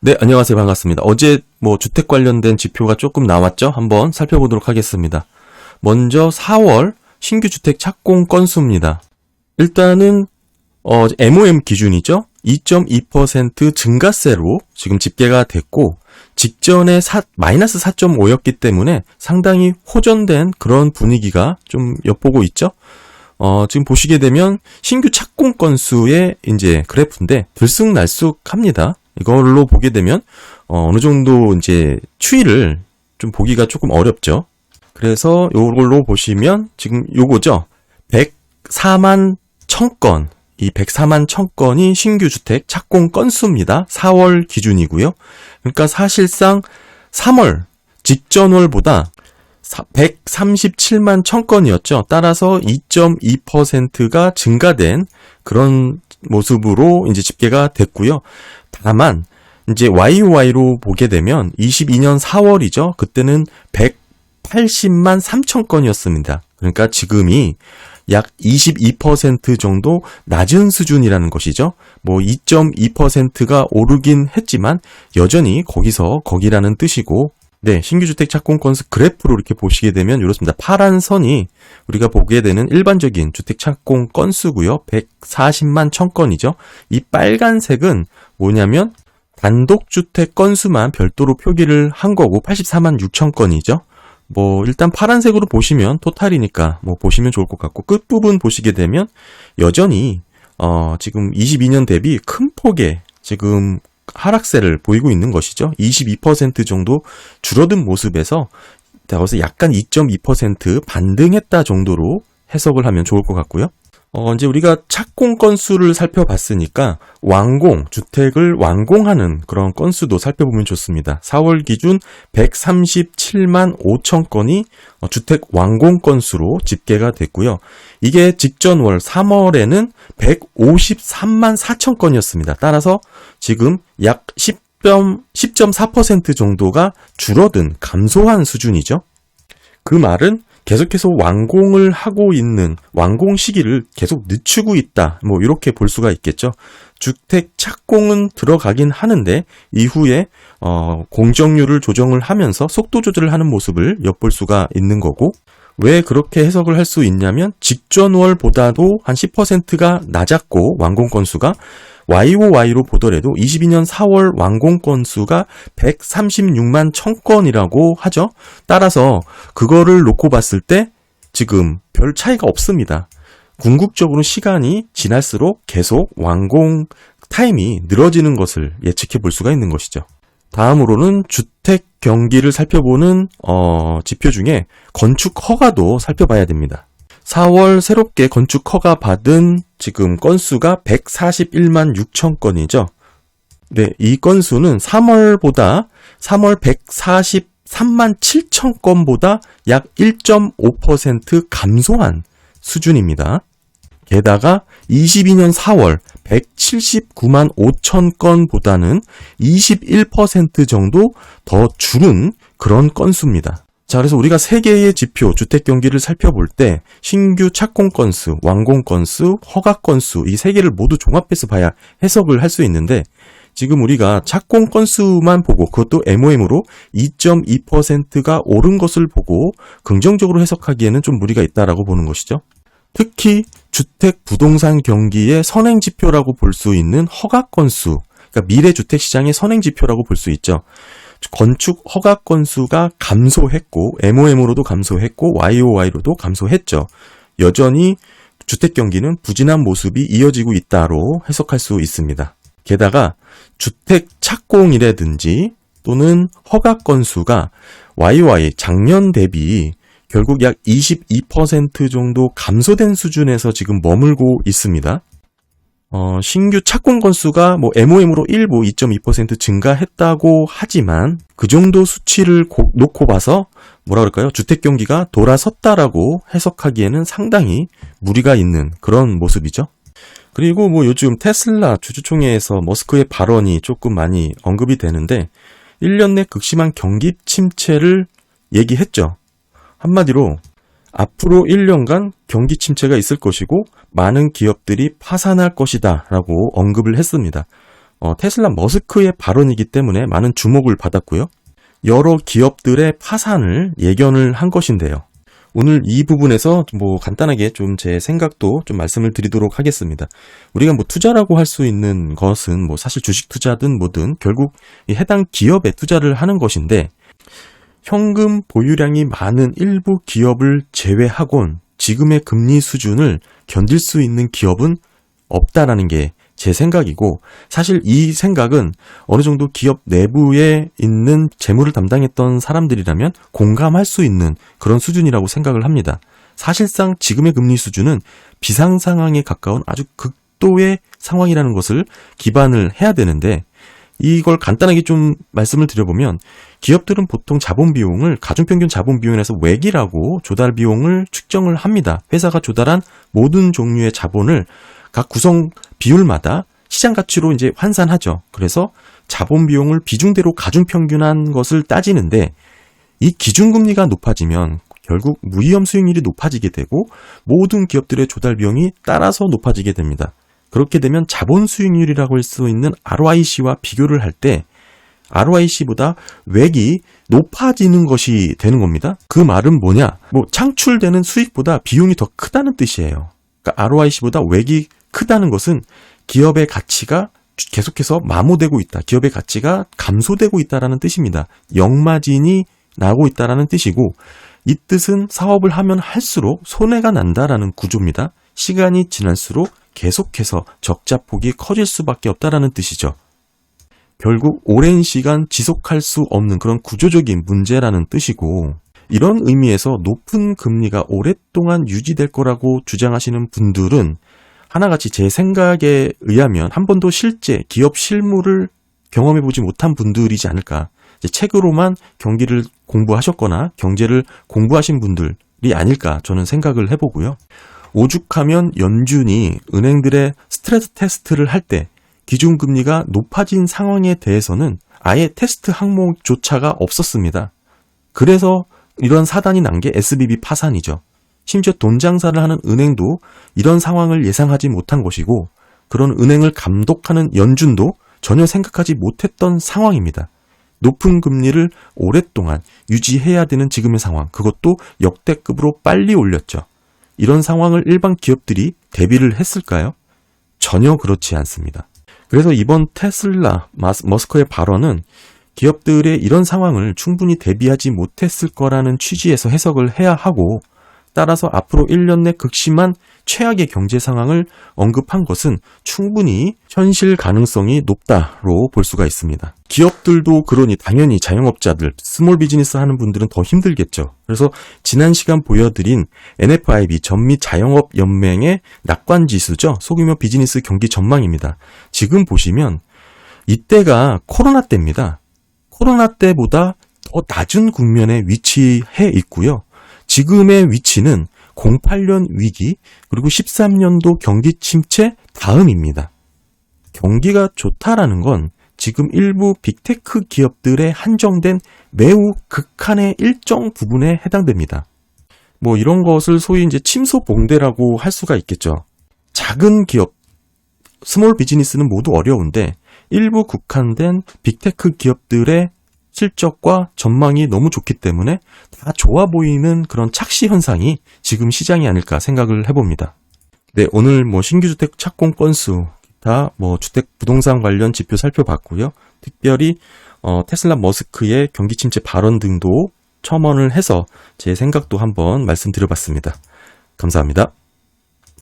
네, 안녕하세요. 반갑습니다. 어제 주택 관련된 지표가 조금 나왔죠? 한번 살펴보도록 하겠습니다. 먼저 4월 신규 주택 착공 건수입니다. 일단은 MOM 기준이죠? 2.2% 증가세로 지금 집계가 됐고 직전에 마이너스 4.5였기 때문에 상당히 호전된 그런 분위기가 좀 엿보고 있죠? 지금 보시게 되면 신규 착공 건수의 이제 그래프인데 들쑥날쑥합니다. 이걸로 보게 되면 어느 정도 이제 추이를 좀 보기가 조금 어렵죠. 그래서 이걸로 보시면 지금 요거죠. 104만 1000건. 이 104만 1000건이 신규 주택 착공 건수입니다. 4월 기준이고요. 그러니까 사실상 3월 직전월보다 137만 1000건이었죠. 따라서 2.2%가 증가된 그런 모습으로 이제 집계가 됐고요. 다만 이제 YOY로 보게 되면 22년 4월이죠. 그때는 180만 3천 건이었습니다. 그러니까 지금이 약 22% 정도 낮은 수준이라는 것이죠. 2.2%가 오르긴 했지만 여전히 거기라는 뜻이고, 네, 신규 주택 착공 건수 그래프로 이렇게 보시게 되면 이렇습니다. 파란 선이 우리가 보게 되는 일반적인 주택 착공 건수고요. 140만 1000건이죠. 이 빨간색은 뭐냐면 단독주택 건수만 별도로 표기를 한 거고 84만 6000건이죠. 일단 파란색으로 보시면 토탈이니까 보시면 좋을 것 같고, 끝부분 보시게 되면 여전히 지금 22년 대비 큰 폭의 지금 하락세를 보이고 있는 것이죠. 22% 정도 줄어든 모습에서 여기서 약간 2.2% 반등했다 정도로 해석을 하면 좋을 것 같고요. 이제 우리가 착공 건수를 살펴봤으니까 주택을 완공하는 그런 건수도 살펴보면 좋습니다. 4월 기준 137만 5천 건이 주택 완공 건수로 집계가 됐고요. 이게 직전월 3월에는 153만 4천 건이었습니다. 따라서 지금 약 10.4% 정도가 감소한 수준이죠. 그 말은 계속해서 완공을 하고 있는, 완공 시기를 계속 늦추고 있다. 이렇게 볼 수가 있겠죠. 주택 착공은 들어가긴 하는데 이후에 공정률을 조정을 하면서 속도 조절을 하는 모습을 엿볼 수가 있는 거고, 왜 그렇게 해석을 할 수 있냐면 직전월보다도 한 10%가 낮았고 완공 건수가 YOY로 보더라도 22년 4월 완공 건수가 136만 1000건이라고 하죠. 따라서 그거를 놓고 봤을 때 지금 별 차이가 없습니다. 궁극적으로 시간이 지날수록 계속 완공 타임이 늘어지는 것을 예측해 볼 수가 있는 것이죠. 다음으로는 주택 경기를 살펴보는 지표 중에 건축 허가도 살펴봐야 됩니다. 4월 새롭게 건축 허가 받은 지금 건수가 141만 6천 건이죠. 네, 이 건수는 3월 143만 7천 건보다 약 1.5% 감소한 수준입니다. 게다가 22년 4월 179만 5천 건보다는 21% 정도 더 줄은 그런 건수입니다. 자, 그래서 우리가 세 개의 지표, 주택 경기를 살펴볼 때 신규 착공 건수, 완공 건수, 허가 건수 이 세 개를 모두 종합해서 봐야 해석을 할 수 있는데, 지금 우리가 착공 건수만 보고 그것도 MOM으로 2.2%가 오른 것을 보고 긍정적으로 해석하기에는 좀 무리가 있다라고 보는 것이죠. 특히 주택 부동산 경기의 선행 지표라고 볼 수 있는 허가 건수, 그러니까 미래 주택 시장의 선행 지표라고 볼 수 있죠. 건축 허가 건수가 감소했고 MOM으로도 감소했고 YOY로도 감소했죠. 여전히 주택 경기는 부진한 모습이 이어지고 있다로 해석할 수 있습니다. 게다가 주택 착공이라든지 또는 허가 건수가 YOY 작년 대비 결국 약 22% 정도 감소된 수준에서 지금 머물고 있습니다. 신규 착공 건수가 MOM으로 일부 2.2% 증가했다고 하지만 그 정도 수치를 놓고 봐서 주택 경기가 돌아섰다라고 해석하기에는 상당히 무리가 있는 그런 모습이죠. 그리고 요즘 테슬라 주주총회에서 머스크의 발언이 조금 많이 언급이 되는데 1년 내 극심한 경기 침체를 얘기했죠. 한마디로 앞으로 1년간 경기 침체가 있을 것이고 많은 기업들이 파산할 것이다 라고 언급을 했습니다. 테슬라 머스크의 발언이기 때문에 많은 주목을 받았고요. 여러 기업들의 파산을 예견을 한 것인데요. 오늘 이 부분에서 간단하게 좀 제 생각도 좀 말씀을 드리도록 하겠습니다. 우리가 투자라고 할 수 있는 것은 사실 주식 투자든 뭐든 결국 이 해당 기업에 투자를 하는 것인데, 현금 보유량이 많은 일부 기업을 제외하곤 지금의 금리 수준을 견딜 수 있는 기업은 없다라는 게 제 생각이고, 사실 이 생각은 어느 정도 기업 내부에 있는 재무를 담당했던 사람들이라면 공감할 수 있는 그런 수준이라고 생각을 합니다. 사실상 지금의 금리 수준은 비상 상황에 가까운 아주 극도의 상황이라는 것을 기반을 해야 되는데, 이걸 간단하게 좀 말씀을 드려보면, 기업들은 보통 자본 비용을 가중평균 자본 비용에서 외기라고 조달 비용을 측정을 합니다. 회사가 조달한 모든 종류의 자본을 각 구성 비율마다 시장 가치로 이제 환산하죠. 그래서 자본 비용을 비중대로 가중평균한 것을 따지는데, 이 기준금리가 높아지면 결국 무위험 수익률이 높아지게 되고 모든 기업들의 조달 비용이 따라서 높아지게 됩니다. 그렇게 되면 자본 수익률이라고 할 수 있는 ROIC와 비교를 할 때 ROIC보다 외기 높아지는 것이 되는 겁니다. 그 말은 뭐냐? 창출되는 수익보다 비용이 더 크다는 뜻이에요. 그러니까 ROIC보다 외기 크다는 것은 기업의 가치가 계속해서 마모되고 있다. 기업의 가치가 감소되고 있다라는 뜻입니다. 역마진이 나고 있다라는 뜻이고, 이 뜻은 사업을 하면 할수록 손해가 난다라는 구조입니다. 시간이 지날수록 계속해서 적자폭이 커질 수밖에 없다라는 뜻이죠. 결국 오랜 시간 지속할 수 없는 그런 구조적인 문제라는 뜻이고, 이런 의미에서 높은 금리가 오랫동안 유지될 거라고 주장하시는 분들은 하나같이 제 생각에 의하면 한 번도 실제 기업 실무를 경험해보지 못한 분들이지 않을까. 책으로만 경기를 공부하셨거나 경제를 공부하신 분들이 아닐까 저는 생각을 해보고요. 오죽하면 연준이 은행들의 스트레스 테스트를 할 때 기준금리가 높아진 상황에 대해서는 아예 테스트 항목조차가 없었습니다. 그래서 이런 사단이 난 게 SVB 파산이죠. 심지어 돈 장사를 하는 은행도 이런 상황을 예상하지 못한 것이고, 그런 은행을 감독하는 연준도 전혀 생각하지 못했던 상황입니다. 높은 금리를 오랫동안 유지해야 되는 지금의 상황, 그것도 역대급으로 빨리 올렸죠. 이런 상황을 일반 기업들이 대비를 했을까요? 전혀 그렇지 않습니다. 그래서 이번 테슬라 머스크의 발언은 기업들의 이런 상황을 충분히 대비하지 못했을 거라는 취지에서 해석을 해야 하고, 따라서 앞으로 1년 내 극심한 최악의 경제 상황을 언급한 것은 충분히 현실 가능성이 높다로 볼 수가 있습니다. 기업들도 그러니 당연히 자영업자들, 스몰 비즈니스 하는 분들은 더 힘들겠죠. 그래서 지난 시간 보여드린 NFIB 전미 자영업 연맹의 낙관 지수죠. 소규모 비즈니스 경기 전망입니다. 지금 보시면 이때가 코로나 때입니다. 코로나 때보다 더 낮은 국면에 위치해 있고요. 지금의 위치는 08년 위기 그리고 13년도 경기 침체 다음입니다. 경기가 좋다라는 건 지금 일부 빅테크 기업들의 한정된 매우 극한의 일정 부분에 해당됩니다. 이런 것을 소위 이제 침소봉대라고 할 수가 있겠죠. 작은 기업, 스몰 비즈니스는 모두 어려운데 일부 국한된 빅테크 기업들의 실적과 전망이 너무 좋기 때문에 다 좋아 보이는 그런 착시 현상이 지금 시장이 아닐까 생각을 해봅니다. 네, 오늘 신규 주택 착공 건수, 기타 주택 부동산 관련 지표 살펴봤고요. 특별히 테슬라 머스크의 경기 침체 발언 등도 첨언을 해서 제 생각도 한번 말씀드려봤습니다. 감사합니다.